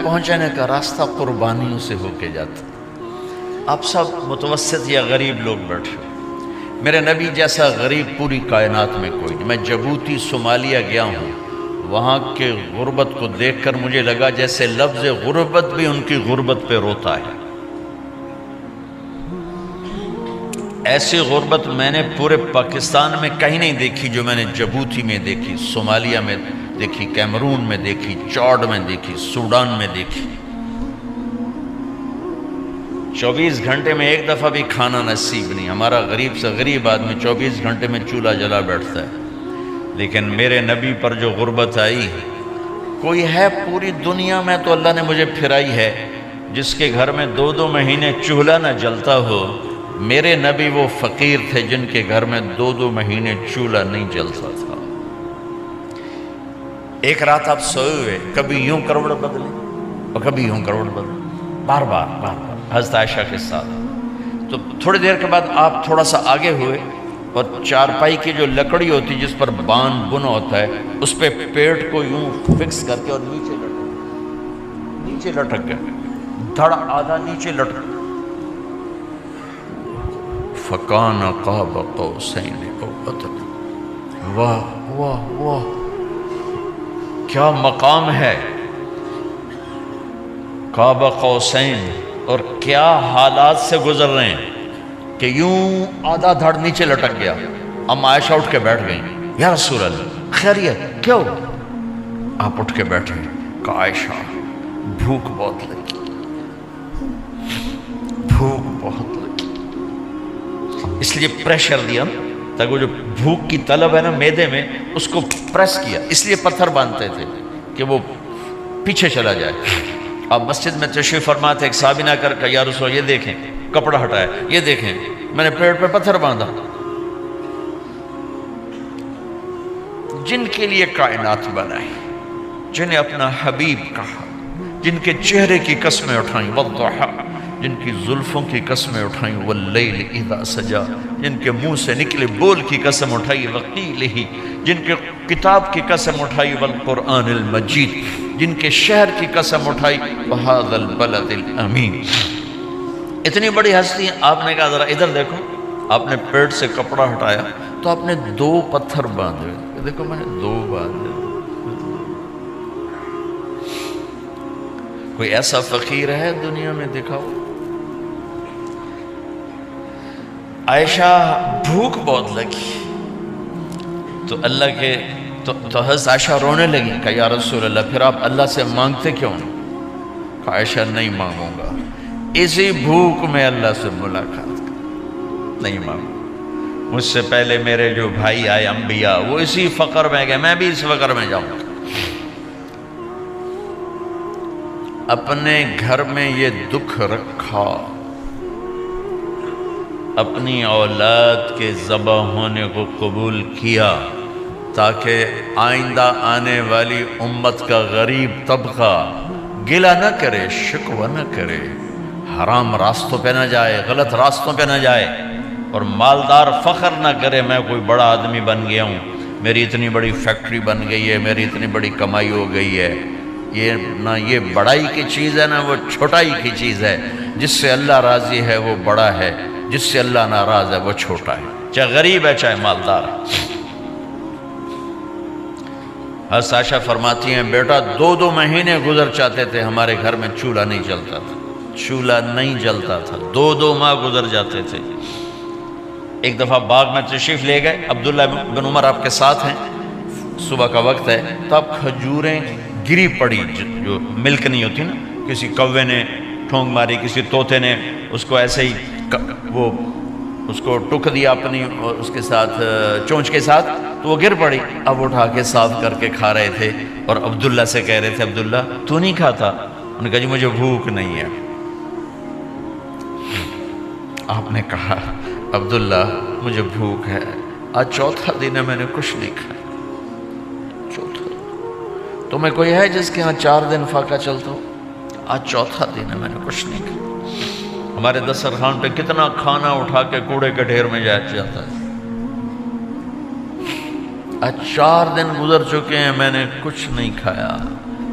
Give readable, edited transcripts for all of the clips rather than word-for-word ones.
پہنچنے کا راستہ قربانیوں سے ہو کے جاتا. آپ سب متوسط یا غریب لوگ بیٹھے ہو. میرے نبی جیسا غریب پوری کائنات میں کوئی نہیں. میں جبوتی صومالیہ گیا ہوں، وہاں کے غربت کو دیکھ کر مجھے لگا جیسے لفظ غربت بھی ان کی غربت پہ روتا ہے. ایسی غربت میں نے پورے پاکستان میں کہیں نہیں دیکھی جو میں نے جبوتی میں دیکھی، صومالیہ میں دیکھی، کیمرون میں دیکھی، چاڈ میں دیکھی، سوڈان میں دیکھی. 24 گھنٹے میں ایک دفعہ بھی کھانا نصیب نہیں. ہمارا غریب سے غریب آدمی 24 گھنٹے میں چولہا جلا بیٹھتا ہے. لیکن میرے نبی پر جو غربت آئی، کوئی ہے پوری دنیا میں تو اللہ نے مجھے پھرائی ہے جس کے گھر میں 2 مہینے چولہا نہ جلتا ہو. میرے نبی وہ فقیر تھے جن کے گھر میں 2 مہینے چولہا نہیں جلتا تھا. ایک رات آپ سوئے ہوئے، کبھی یوں کروڑ بدلے اور کبھی یوں کروڑ بدلے، بار بار حضرت عائشہ کے ساتھ. تو تھوڑی دیر کے بعد آپ تھوڑا سا آگے ہوئے اور چارپائی کی جو لکڑی ہوتی جس پر بان بنا ہوتا ہے اس پہ پیٹ کو یوں فکس کر کے اور نیچے لٹک گئے، دھڑ آدھا نیچے لٹک. فَكَانَ قَابَ قَوْسَيْنِ أَوْ أَدْنَىٰ. واہ واہ واہ، کیا مقام ہے. قاب قوسین، اور کیا حالات سے گزر رہے ہیں کہ یوں آدھا دھڑ نیچے لٹک گیا. ام عائشہ اٹھ کے بیٹھ گئیں، یا رسول اللہ خیریت کیوں؟ آپ اٹھ کے بیٹھے. کہا عائشہ بھوک بہت لگی، بھوک بہت لگی، اس لیے پریشر دیا تاکہ وہ جو بھوک کی طلب ہے نا میدے میں اس کو پریس کیا. اس لیے پتھر باندھتے تھے کہ وہ پیچھے چلا جائے. آپ مسجد میں تشریف فرما تھے، ایک صحابی نہ کر کہ یا رسول اللہ یہ دیکھیں کپڑا ہٹایا، یہ دیکھیں میں نے پیٹ پہ پتھر باندھا. جن کے لیے کائنات بنائی، جنہیں اپنا حبیب کہا، جن کے چہرے کی قسمیں اٹھائیں، والضحیٰ، جن کی زلفوں کی قسمیں اٹھائیں، واللیل اذا سجا، جن کے منہ سے نکلے بول کی قسم اٹھائی، وقیلہ، جن کے کتاب کی قسم اٹھائی، والقرآن المجید، جن کے شہر کی قسم اٹھائی، وہذا البلد الامین. اتنی بڑی ہستی. آپ نے کہا ذرا ادھر دیکھو. آپ نے پیٹ سے کپڑا ہٹایا تو آپ نے 2 پتھر باندھے. دیکھو میں نے 2 باندھے. کوئی ایسا فقیر ہے دنیا میں؟ دکھاؤ. عائشہ بھوک بہت لگی تو اللہ کے تو حضرت عائشہ رونے لگی. کہا یا رسول اللہ پھر آپ اللہ سے مانگتے کیوں نہیں؟ کہا عائشہ نہیں مانگوں گا، اسی بھوک میں اللہ سے ملاقات کر، نہیں مانگوں. مجھ سے پہلے میرے جو بھائی آئے انبیاء وہ اسی فقر میں گئے، میں بھی اس فقر میں جاؤں گا. اپنے گھر میں یہ دکھ رکھا، اپنی اولاد کے ذبح ہونے کو قبول کیا تاکہ آئندہ آنے والی امت کا غریب طبقہ گلہ نہ کرے، شکوہ نہ کرے، حرام راستوں پہ نہ جائے، غلط راستوں پہ نہ جائے، اور مالدار فخر نہ کرے میں کوئی بڑا آدمی بن گیا ہوں، میری اتنی بڑی فیکٹری بن گئی ہے، میری اتنی بڑی کمائی ہو گئی ہے. یہ نہ یہ بڑائی کی چیز ہے نہ وہ چھوٹائی کی چیز ہے. جس سے اللہ راضی ہے وہ بڑا ہے، جس سے اللہ ناراض ہے وہ چھوٹا ہے، چاہے غریب ہے چاہے مالدار ہے. حضرت عائشہ فرماتی ہیں بیٹا 2 مہینے گزر جاتے تھے ہمارے گھر میں چولہا نہیں جلتا تھا، چولہا نہیں جلتا تھا، 2 ماہ گزر جاتے تھے. ایک دفعہ باغ میں تشریف لے گئے، عبداللہ بن عمر آپ کے ساتھ ہیں، صبح کا وقت ہے تو اب کھجوریں گری پڑی، جو ملک نہیں ہوتی نا، کسی کوے نے ٹھونگ ماری، کسی طوطے نے اس کو ایسے ہی وہ اس کو ٹک دیا اپنی اس کے ساتھ چونچ کے ساتھ، تو وہ گر پڑی. اب اٹھا کے صاف کر کے کھا رہے تھے اور عبداللہ سے کہہ رہے تھے عبداللہ تو نہیں کھاتا؟ انہوں نے کہا جی مجھے بھوک نہیں ہے. آپ نے کہا عبداللہ مجھے بھوک ہے، آج 4تھا دن ہے میں نے کچھ نہیں کھایا. 4تھا تمہیں کوئی ہے جس کے ہاں 4 دن فاقہ چلتا ہو؟ آج 4تھا دن ہے میں نے کچھ نہیں کھایا. ہمارے دسترخوان پہ کتنا کھانا اٹھا کے کوڑے کے ڈھیر میں جاتا ہے. آج 4 دن گزر چکے ہیں میں نے کچھ نہیں کھایا.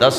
10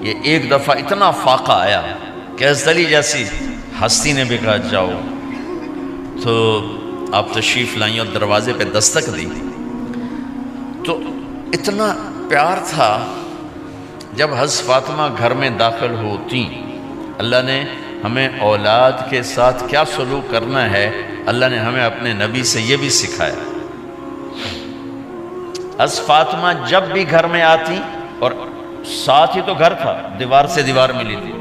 یہ ایک دفعہ اتنا فاقہ آیا کہ حضرت علی جیسی ہستی نے بھی کہا جاؤ، تو آپ تشریف لائیں اور دروازے پہ دستک دی تو اتنا پیار تھا۔ جب حضرت فاطمہ گھر میں داخل ہوتی، اللہ نے ہمیں اولاد کے ساتھ کیا سلوک کرنا ہے اللہ نے ہمیں اپنے نبی سے یہ بھی سکھایا۔ حضرت فاطمہ جب بھی گھر میں آتی، اور ساتھ ہی تو گھر تھا، دیوار سے دیوار ملی تھی،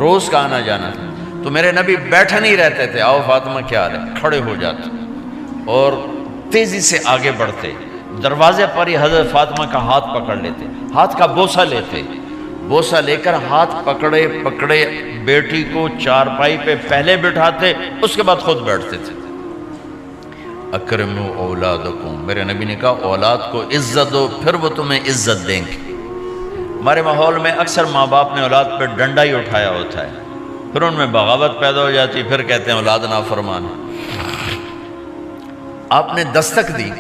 روز کا آنا جانا تھا، تو میرے نبی بیٹھے نہیں رہتے تھے، آؤ فاطمہ کیا حال ہے، کھڑے ہو جاتے اور تیزی سے آگے بڑھتے، دروازے پر ہی حضرت فاطمہ کا ہاتھ پکڑ لیتے، ہاتھ کا بوسہ لیتے، بوسہ لے کر ہاتھ پکڑے پکڑے بیٹی کو چارپائی پہ پہلے بٹھاتے، اس کے بعد خود بیٹھتے تھے۔ اکرموا اولادکم، میرے نبی نے کہا اولاد کو عزت دو، پھر وہ تمہیں عزت دیں گے۔ ہمارے ماحول میں اکثر ماں باپ نے اولاد پہ ڈنڈا ہی اٹھایا ہوتا ہے، پھر ان میں بغاوت پیدا ہو جاتی، پھر کہتے ہیں اولاد نافرمان ہے۔ آپ نے دستک دی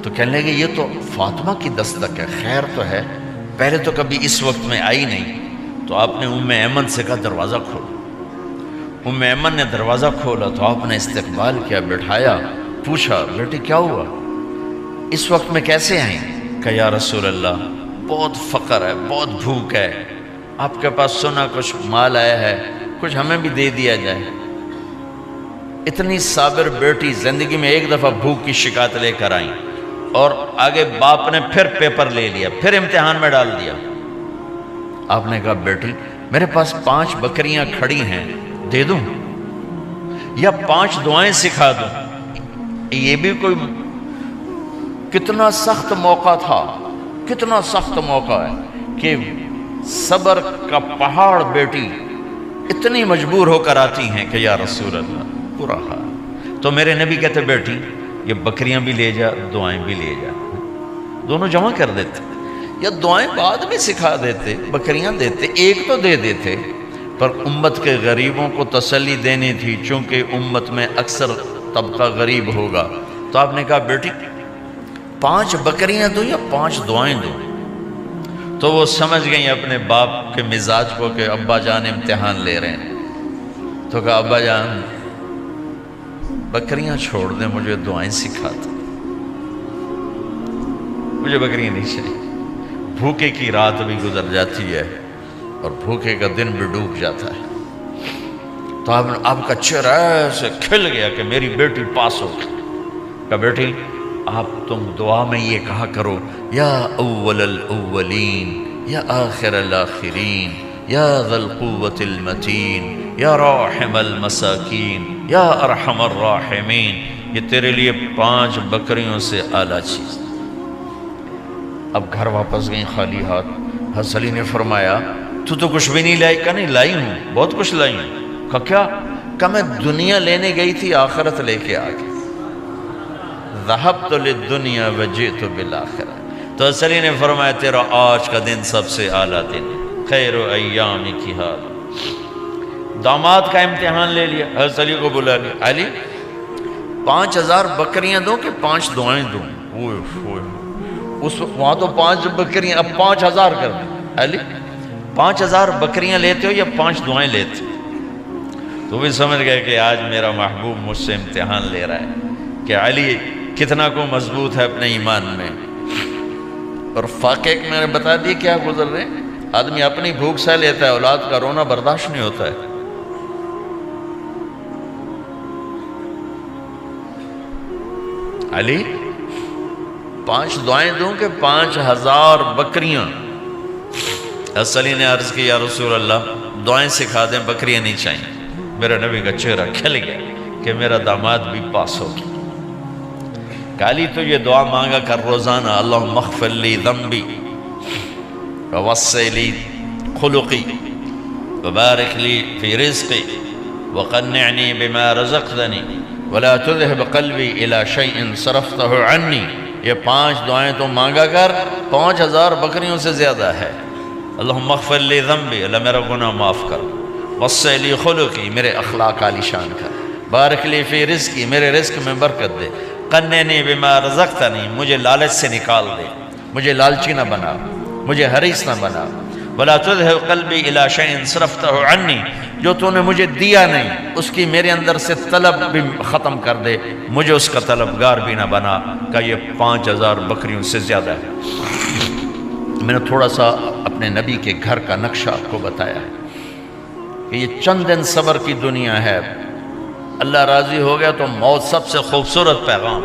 تو کہنے لگے یہ تو فاطمہ کی دستک ہے، خیر تو ہے، پہلے تو کبھی اس وقت میں آئی نہیں، تو آپ نے ام ایمن سے کہا دروازہ کھولو۔ ام ایمن نے دروازہ کھولا تو آپ نے استقبال کیا، بٹھایا، پوچھا بیٹی کیا ہوا، اس وقت میں کیسے آئیں؟ کہا یا رسول اللہ بہت فقر ہے، بہت بھوک ہے، آپ کے پاس سنا کچھ مال آیا ہے، کچھ ہمیں بھی دے دیا جائے۔ اتنی صابر بیٹی زندگی میں ایک دفعہ بھوک کی شکایت لے کر آئیں، اور آگے باپ نے پھر پیپر لے لیا، پھر امتحان میں ڈال دیا۔ آپ نے کہا بیٹی میرے پاس 5 بکریاں کھڑی ہیں، دے دوں یا 5 دعائیں سکھا دوں؟ یہ بھی کوئی کتنا سخت موقع تھا، کتنا سخت موقع ہے کہ صبر کا پہاڑ بیٹی اتنی مجبور ہو کر آتی ہیں کہ یا رسول اللہ برا حال۔ تو میرے نبی کہتے بیٹی یہ بکریاں بھی لے جا، دعائیں بھی لے جا، دونوں جمع کر دیتے، یا دعائیں بعد میں سکھا دیتے، بکریاں دیتے، ایک تو دے دیتے، پر امت کے غریبوں کو تسلی دینی تھی، چونکہ امت میں اکثر طبقہ غریب ہوگا، تو آپ نے کہا بیٹی 5 بکریاں دوں یا 5 دعائیں دوں؟ تو وہ سمجھ گئیں اپنے باپ کے مزاج کو کہ ابا جان امتحان لے رہے ہیں، تو کہا ابا جان بکریاں چھوڑ دیں، مجھے دعائیں سکھا دیں، مجھے بکریاں نہیں چاہیے، بھوکے کی رات بھی گزر جاتی ہے اور بھوکے کا دن بھی ڈوب جاتا ہے۔ تو آپ کا چہرہ ایسے کھل گیا کہ میری بیٹی پاس ہو گئی۔ کہا بیٹی آپ تم دعا میں یہ کہا کرو یا اول الاولین یا آخر الاخرین یا ذا القوة المتین یا راحم المساکین یا ارحم الراحمین، یہ تیرے لیے 5 بکریوں سے اعلیٰ چیز۔ اب گھر واپس گئیں خالی ہاتھ۔ حضرت علی نے فرمایا تو کچھ بھی نہیں لائی؟ کہا نہیں لائی ہوں، بہت کچھ لائی ہوں۔ کہا کیا؟ کہا میں دنیا لینے گئی تھی، آخرت لے کے آ گئی۔ ذہبت للدنیا وجئت بالآخرہ۔ تو حضرت علی نے فرمایا تیرا آج کا دن سب سے اعلیٰ دن، خیر ایام کی حال۔ داماد کا امتحان لے لیا، حضرت علی کو بلا لیا، علی 5000 بکریاں دوں کہ 5 دعائیں دوں؟ وہاں تو 5 بکریاں، اب 5000 کر دیں۔ علی 5000 بکریاں لیتے ہو یا 5 دعائیں لیتے ہو؟ تو بھی سمجھ گئے کہ آج میرا محبوب مجھ سے امتحان لے رہا ہے کہ علی کتنا کو مضبوط ہے اپنے ایمان میں۔ اور فاقے میں نے بتا دی کیا گزر رہے ہیں، آدمی اپنی بھوک سہ لیتا ہے، اولاد کا رونا برداشت نہیں ہوتا ہے۔ علی 5 دعائیں دوں کہ 5000 بکریاں؟ حضرت علی نے عرض کی یا رسول اللہ دعائیں سکھا دیں، بکریاں نہیں چاہیے۔ میرا نبی کا چہرہ کھل گیا کہ میرا داماد بھی پاس ہو گیا۔ علی تو یہ دعا مانگا کر روزانہ، اللہم اغفر لی ذنبی ووسع لی خلقی وبارک لی فی رزقی وقنعنی بما رزقتنی ولا تذهب قلبی الی شیء صرفتہ عنی۔ یہ 5 دعائیں تو مانگا کر، 5000 بکریوں سے زیادہ ہے۔ اللہم اغفر لی ذنبی، اللہ میرا گناہ معاف کر، وسع لی خلقی، میرے اخلاق عالی شان کر، بارک لی فی رزقی، میرے رزق میں برکت دے، قنعنی بما رزقتنی، مجھے لالچ سے نکال دے، مجھے لالچی نہ بنا، مجھے حریص نہ بنا، ولا تذهب قلبی الی شیء صرفتہ عنی، جو تو نے مجھے دیا نہیں اس کی میرے اندر سے طلب بھی ختم کر دے، مجھے اس کا طلبگار بھی نہ بنا، کہ یہ 5000 بکریوں سے زیادہ ہے۔ میں نے تھوڑا سا اپنے نبی کے گھر کا نقشہ آپ کو بتایا ہے کہ یہ چند دن صبر کی دنیا ہے، اللہ راضی ہو گیا تو موت سب سے خوبصورت پیغام۔